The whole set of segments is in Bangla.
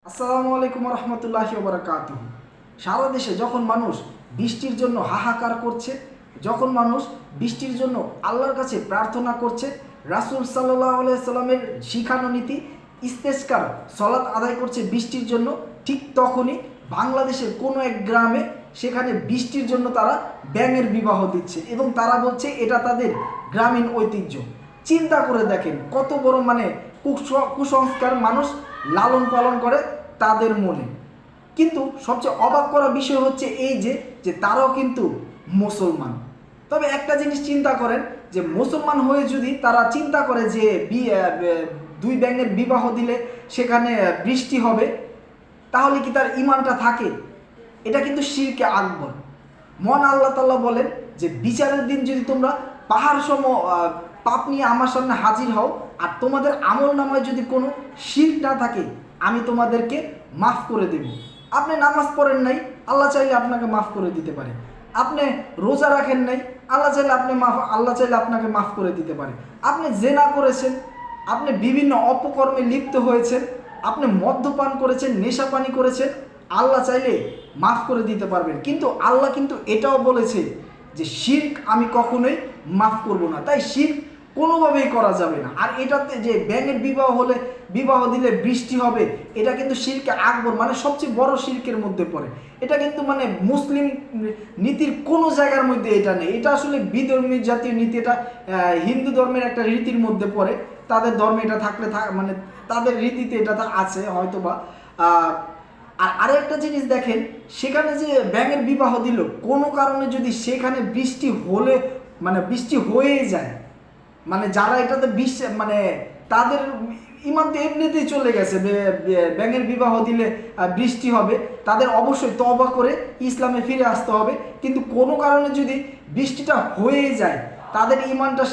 আসসালামু আলাইকুম রহমতুল্লাহি ওয়া বারাকাতুহু। সারা দেশে যখন মানুষ বৃষ্টির জন্য হাহাকার করছে, যখন মানুষ বৃষ্টির জন্য আল্লাহর কাছে প্রার্থনা করছে, রাসূল সাল্লাল্লাহু আলাইহি সাল্লামের শিখানো নীতি ইস্তেসকার সলাত আদায় করছে বৃষ্টির জন্য, ঠিক তখনই বাংলাদেশের কোনো এক গ্রামে সেখানে বৃষ্টির জন্য তারা ব্যাঙের বিবাহ দিচ্ছে এবং তারা বলছে এটা তাদের গ্রামীণ ঐতিহ্য। চিন্তা করে দেখেন কত বড় কুসংস্কার মানুষ লালন পালন করে তাদের মনে। কিন্তু সবচেয়ে অবাক করা বিষয় হচ্ছে এই যে তারাও কিন্তু মুসলমান। তবে একটা জিনিস চিন্তা করেন, যে মুসলমান হয়ে যদি তারা চিন্তা করে যে দুই ব্যাঙের বিবাহ দিলে সেখানে বৃষ্টি হবে, তাহলে কি তার ঈমানটা থাকে? এটা কিন্তু শিরকে আকবর। মহান আল্লাহ তাআলা বলেন যে বিচারের দিন যদি তোমরা পাহাড় সম পাপ নিয়ে আমার সামনে হাজির হও আর তোমাদের আমল নামায় যদি কোনো শিরক না থাকে, আমি তোমাদেরকে মাফ করে দেব। আপনি নামাজ পড়েন নাই, আল্লাহ চাইলে আপনাকে মাফ করে দিতে পারে। আপনি রোজা রাখেন নাই, আল্লাহ চাইলে আপনাকে মাফ করে দিতে পারে। আপনি জেনা করেছেন, আপনি বিভিন্ন অপকর্মে লিপ্ত হয়েছেন, আপনি মদ্যপান করেছেন, নেশাপানি করেছেন, আল্লাহ চাইলে মাফ করে দিতে পারবেন। কিন্তু আল্লাহ কিন্তু এটাও বলেছে যে শিরক আমি কখনোই মাফ করব না। তাই শিরক কোনোভাবেই করা যাবে না। আর এটাতে যে ব্যাঙের বিবাহ দিলে বৃষ্টি হবে, এটা কিন্তু শিরকে আকবর, মানে সবচেয়ে বড় শিরকের মধ্যে পড়ে। এটা কিন্তু মানে মুসলিম নীতির কোনো জায়গার মধ্যে এটা নেই। এটা আসলে বিধর্মী জাতীয় নীতি, এটা হিন্দু ধর্মের একটা রীতির মধ্যে পড়ে। তাদের ধর্মে এটা থাকলে মানে তাদের রীতিতে এটা আছে হয়তোবা। আর আরেকটা জিনিস দেখেন, সেখানে যে ব্যাঙের বিবাহ দিল, কোনো কারণে যদি সেখানে বৃষ্টি হয়ে যায়, মানে যারা এটাতে মানে তাদের ঈমান তো এমনিতেই চলে গেছে, ব্যাঙের বিবাহ দিলে বৃষ্টি হবে, তাদের অবশ্যই তওবা করে ইসলামে ফিরে আসতে হবে। কিন্তু কোনো কারণে যদি বৃষ্টিটা হয়ে যায়, তাদের ঈমানটা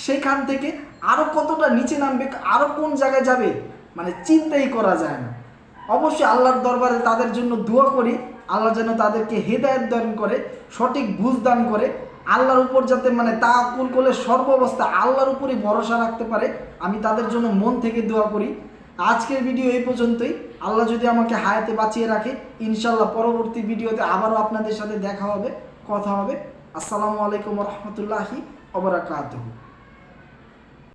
সেইখান থেকে আরও কতটা নিচে নামবে, আরও কোন জায়গায় যাবে, মানে চিন্তাই করা যায় না। অবশ্যই আল্লাহর দরবারে তাদের জন্য দোয়া করি, আল্লাহ যেন তাদেরকে হেদায়েত দান করে, সঠিক বুঝ দান করে, আল্লাহর উপর যাতে মানে তাওয়াক্কুল করলে সর্বাবস্থা আল্লাহর উপরই ভরসা রাখতে পারে। আমি তাদের জন্য মন থেকে দোয়া করি। আজকের ভিডিও এই পর্যন্তই। আল্লাহ যদি আমাকে হায়াতে বাঁচিয়ে রাখে, ইনশাল্লাহ পরবর্তী ভিডিওতে আবারও আপনাদের সাথে দেখা হবে, কথা হবে। আসসালামু আলাইকুম রহমতুল্লাহি ওয়া বারাকাতুহু।